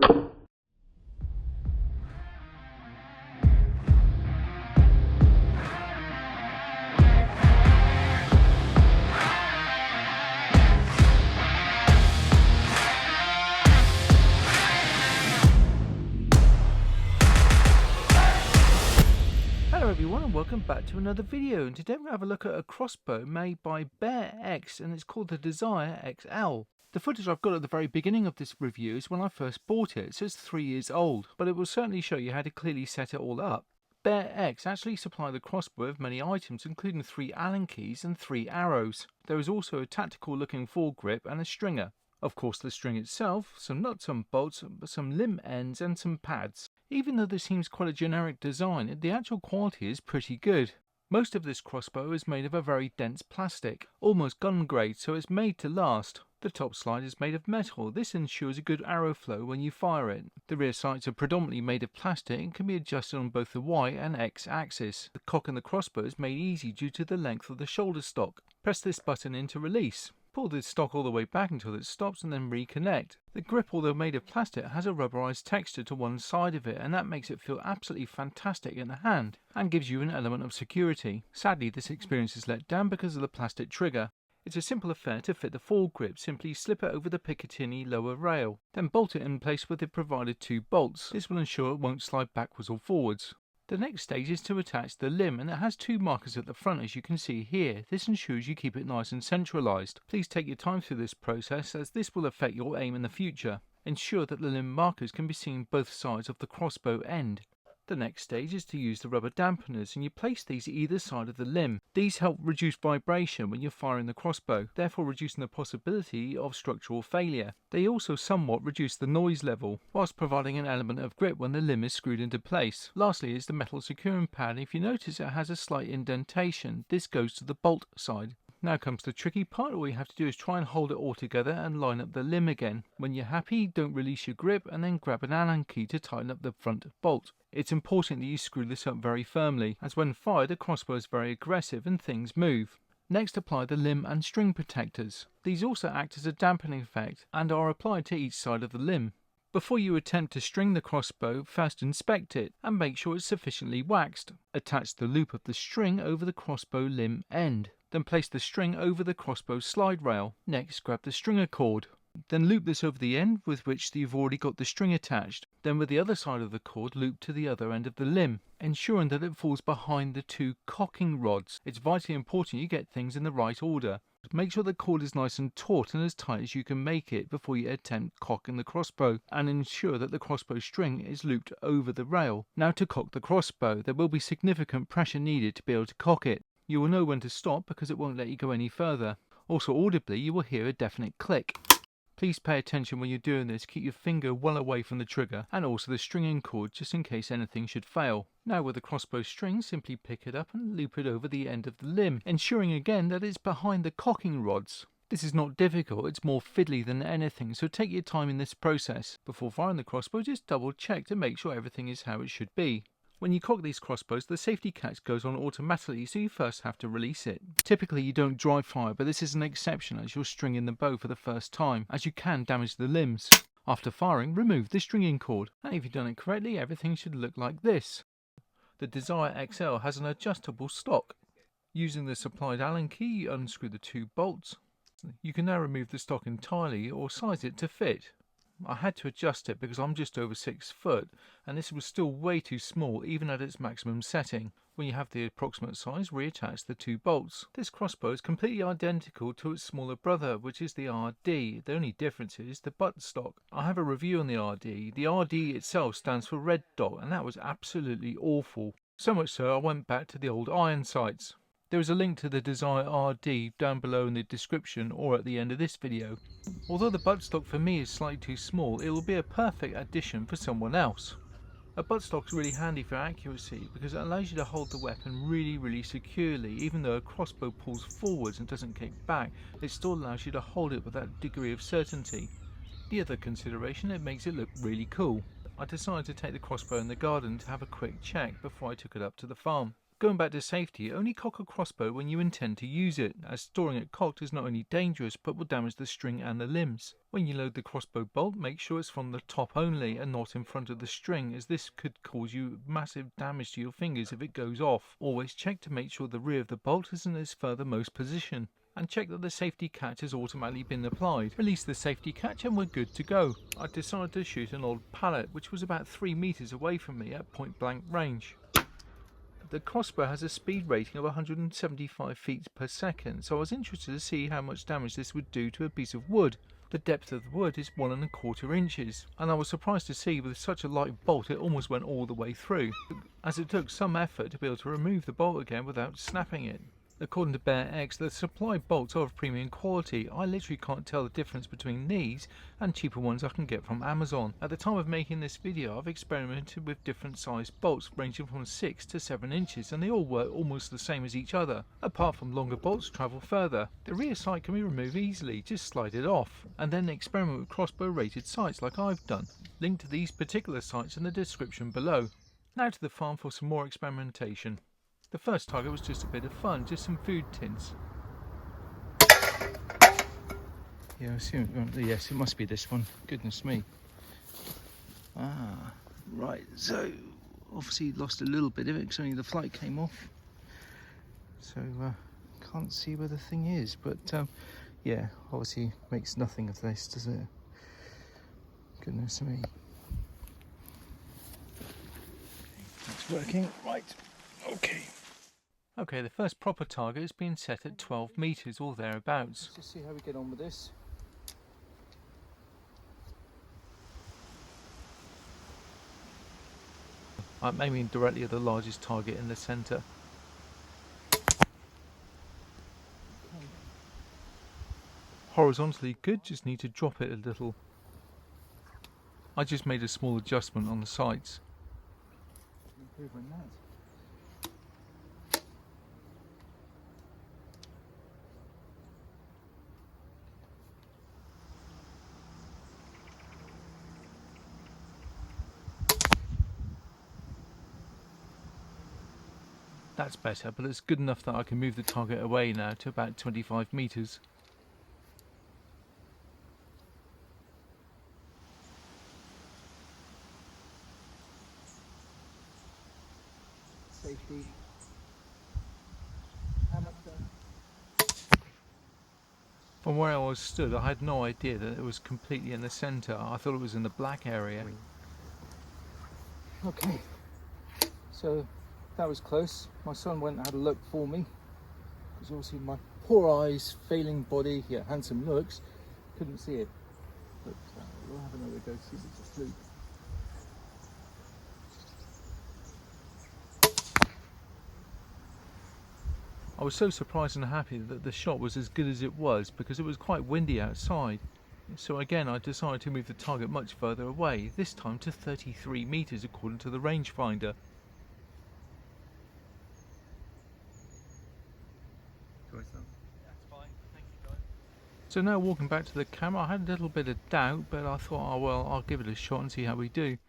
Hello everyone and welcome back to another video, and today we're going to have a look at a crossbow made by BearX and it's called the Desire XL. The footage I've got at the very beginning of this review is when I first bought it, so it's 3 years old, but it will certainly show you how to clearly set it all up. BearX actually supply the crossbow with many items including 3 Allen keys and 3 arrows. There is also a tactical looking foregrip and a stringer. Of course the string itself, some nuts and bolts, some limb ends and some pads. Even though this seems quite a generic design, the actual quality is pretty good. Most of this crossbow is made of a very dense plastic, almost gun grade, so it's made to last. The top slide is made of metal. This ensures a good arrow flow when you fire it. The rear sights are predominantly made of plastic and can be adjusted on both the Y and X axis. The cock in the crossbow is made easy due to the length of the shoulder stock. Press this button in to release. Pull the stock all the way back until it stops and then reconnect. The grip, although made of plastic, has a rubberized texture to one side of it, and that makes it feel absolutely fantastic in the hand and gives you an element of security. Sadly, this experience is let down because of the plastic trigger. It's a simple affair to fit the foregrip. Simply slip it over the Picatinny lower rail, then bolt it in place with the provided 2 bolts. This will ensure it won't slide backwards or forwards. The next stage is to attach the limb, and it has 2 markers at the front as you can see here. This ensures you keep it nice and centralised. Please take your time through this process as this will affect your aim in the future. Ensure that the limb markers can be seen both sides of the crossbow end. The next stage is to use the rubber dampeners, and you place these either side of the limb. These help reduce vibration when you're firing the crossbow, therefore reducing the possibility of structural failure. They also somewhat reduce the noise level, whilst providing an element of grip when the limb is screwed into place. Lastly is the metal securing pad. If you notice it has a slight indentation, this goes to the bolt side. Now comes the tricky part. All you have to do is try and hold it all together and line up the limb again. When you're happy, don't release your grip and then grab an Allen key to tighten up the front bolt. It's important that you screw this up very firmly, as when fired the crossbow is very aggressive and things move. Next, apply the limb and string protectors. These also act as a dampening effect and are applied to each side of the limb. Before you attempt to string the crossbow, first inspect it and make sure it's sufficiently waxed. Attach the loop of the string over the crossbow limb end. Then place the string over the crossbow slide rail. Next, grab the stringer cord. Then loop this over the end with which you've already got the string attached. Then with the other side of the cord, loop to the other end of the limb, ensuring that it falls behind the 2 cocking rods. It's vitally important you get things in the right order. Make sure the cord is nice and taut and as tight as you can make it before you attempt cocking the crossbow, and ensure that the crossbow string is looped over the rail. Now to cock the crossbow, there will be significant pressure needed to be able to cock it. You will know when to stop because it won't let you go any further. Also audibly you will hear a definite click. Please pay attention when you're doing this. Keep your finger well away from the trigger and also the stringing cord just in case anything should fail. Now with the crossbow string, simply pick it up and loop it over the end of the limb, ensuring again that it's behind the cocking rods. This is not difficult, it's more fiddly than anything, so take your time in this process. Before firing the crossbow, just double check to make sure everything is how it should be. When you cock these crossbows, the safety catch goes on automatically, so you first have to release it. Typically you don't dry fire, but this is an exception as you're stringing the bow for the first time, as you can damage the limbs. After firing, remove the stringing cord, and if you've done it correctly, everything should look like this. The Desire XL has an adjustable stock. Using the supplied Allen key, you unscrew the 2 bolts. You can now remove the stock entirely or size it to fit. I had to adjust it because I'm just over 6 foot and this was still way too small even at its maximum setting. When you have the approximate size, reattach the 2 bolts. This crossbow is completely identical to its smaller brother, which is the RD. The only difference is the buttstock. I have a review on the RD. The RD itself stands for red dot and that was absolutely awful. So much so I went back to the old iron sights. There is a link to the Desire RD down below in the description or at the end of this video. Although the buttstock for me is slightly too small, it will be a perfect addition for someone else. A buttstock is really handy for accuracy because it allows you to hold the weapon really securely. Even though a crossbow pulls forwards and doesn't kick back, it still allows you to hold it with that degree of certainty. The other consideration, it makes it look really cool. I decided to take the crossbow in the garden to have a quick check before I took it up to the farm. Going back to safety, only cock a crossbow when you intend to use it, as storing it cocked is not only dangerous but will damage the string and the limbs. When you load the crossbow bolt, make sure it's from the top only and not in front of the string, as this could cause you massive damage to your fingers if it goes off. Always check to make sure the rear of the bolt is in its furthermost position, and check that the safety catch has automatically been applied. Release the safety catch and we're good to go. I decided to shoot an old pallet which was about 3 meters away from me at point blank range. The crossbow has a speed rating of 175 feet per second, so I was interested to see how much damage this would do to a piece of wood. The depth of the wood is 1¼ inches, and I was surprised to see with such a light bolt it almost went all the way through, as it took some effort to be able to remove the bolt again without snapping it. According to BearX, the supplied bolts are of premium quality. I literally can't tell the difference between these and cheaper ones I can get from Amazon. At the time of making this video, I've experimented with different sized bolts ranging from 6 to 7 inches, and they all work almost the same as each other. Apart from longer bolts travel further. The rear sight can be removed easily, just slide it off, and then experiment with crossbow rated sights like I've done. Link to these particular sights in the description below. Now to the farm for some more experimentation. The first target was just a bit of fun, just some food tins. Yeah, I assume, yes, it must be this one. Goodness me. Ah, right, so obviously lost a little bit of it because only the flight came off. So can't see where the thing is, but yeah, obviously makes nothing of this, does it? Goodness me. It's working, right, okay. Okay, the first proper target has been set at 12 meters or thereabouts. Let's just see how we get on with this. I'm aiming directly at the largest target in the centre. Horizontally good, just need to drop it a little. I just made a small adjustment on the sights. Improving that. That's better, but it's good enough that I can move the target away now to about 25 meters. Safety. From where I was stood, I had no idea that it was completely in the centre. I thought it was in the black area. Okay, so that was close. My son went and had a look for me, because obviously my poor eyes, failing body, yeah, handsome looks, couldn't see it. But we'll have another go, see if it's asleep. I was so surprised and happy that the shot was as good as it was, because it was quite windy outside. So again I decided to move the target much further away, this time to 33 meters according to the rangefinder. So now walking back to the camera, I had a little bit of doubt, but I thought, oh well, I'll give it a shot and see how we do.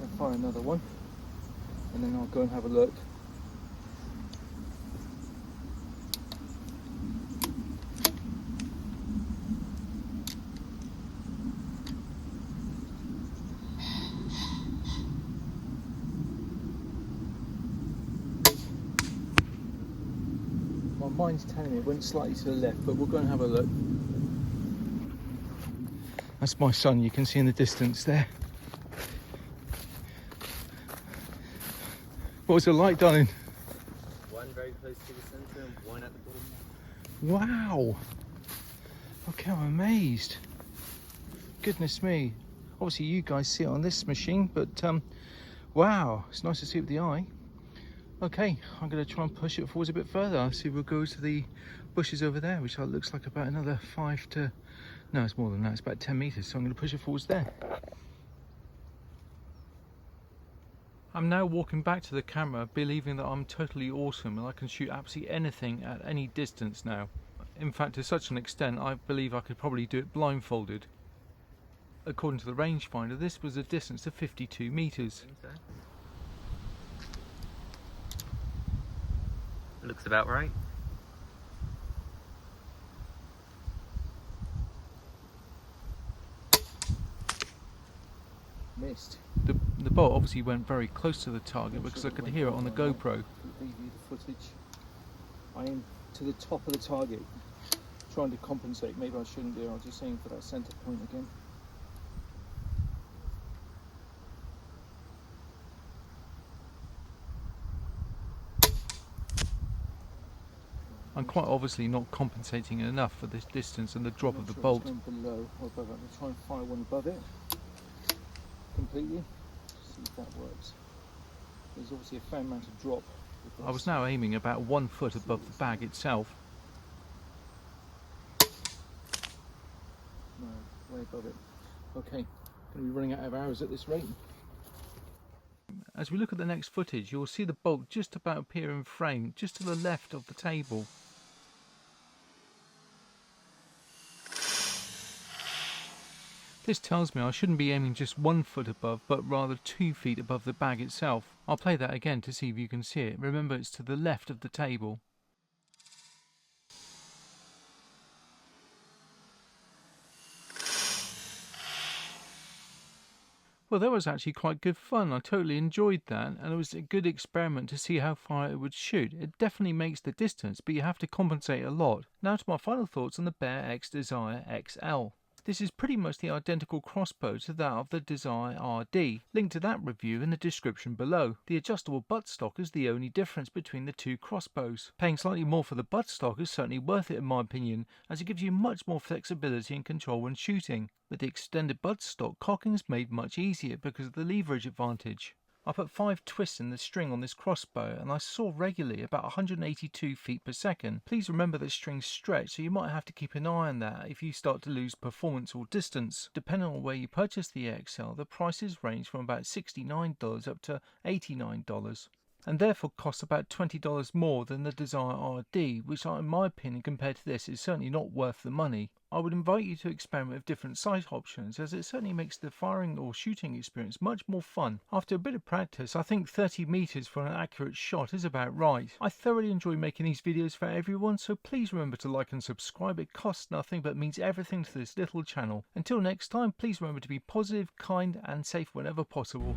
I'll fire another one, and then I'll go and have a look. My mind's telling me it went slightly to the left, but we'll go and have a look. That's my son, you can see in the distance there. What was the light, darling? One very close to the centre and one at the bottom. Wow! Okay, I'm amazed. Goodness me. Obviously you guys see it on this machine, but wow, it's nice to see it with the eye. Okay, I'm going to try and push it forwards a bit further. I'll see if we'll go to the bushes over there, which looks like about another 5 to... No, it's more than that, it's about 10 meters, so I'm going to push it forwards there. I'm now walking back to the camera believing that I'm totally awesome and I can shoot absolutely anything at any distance now. In fact, to such an extent I believe I could probably do it blindfolded. According to the rangefinder, this was a distance of 52 meters. Looks about right. Missed. The bolt obviously went very close to the target because I could hear it on the GoPro. Review the footage. I am to the top of the target, trying to compensate. Maybe I shouldn't do. I was just aiming for that centre point again. I'm quite obviously not compensating enough for this distance and the drop of the Sure bolt. it's going below or above it. I'm going to try and fire one above it completely. See if that works. There's obviously a fair amount of drop. I was now aiming about 1 foot above the bag itself. No, way above it. Okay, going to be running out of arrows at this rate. As we look at the next footage, you'll see the bolt just about appear in frame, just to the left of the table. This tells me I shouldn't be aiming just 1 foot above, but rather 2 feet above the bag itself. I'll play that again to see if you can see it. Remember, it's to the left of the table. Well, that was actually quite good fun. I totally enjoyed that, and it was a good experiment to see how far it would shoot. It definitely makes the distance, but you have to compensate a lot. Now to my final thoughts on the BearX Desire XL. This is pretty much the identical crossbow to that of the Desire RD. Link to that review in the description below. The adjustable buttstock is the only difference between the two crossbows. Paying slightly more for the buttstock is certainly worth it in my opinion, as it gives you much more flexibility and control when shooting. With the extended buttstock, cocking is made much easier because of the leverage advantage. I put 5 twists in the string on this crossbow and I saw regularly about 182 feet per second. Please remember that strings stretch, so you might have to keep an eye on that if you start to lose performance or distance. Depending on where you purchase the XL, the prices range from about $69 up to $89. And therefore costs about $20 more than the Desire RD, which in my opinion compared to this is certainly not worth the money. I would invite you to experiment with different sight options, as it certainly makes the firing or shooting experience much more fun. After a bit of practice, I think 30 meters for an accurate shot is about right. I thoroughly enjoy making these videos for everyone, so please remember to like and subscribe. It costs nothing but means everything to this little channel. Until next time, please remember to be positive, kind and safe whenever possible.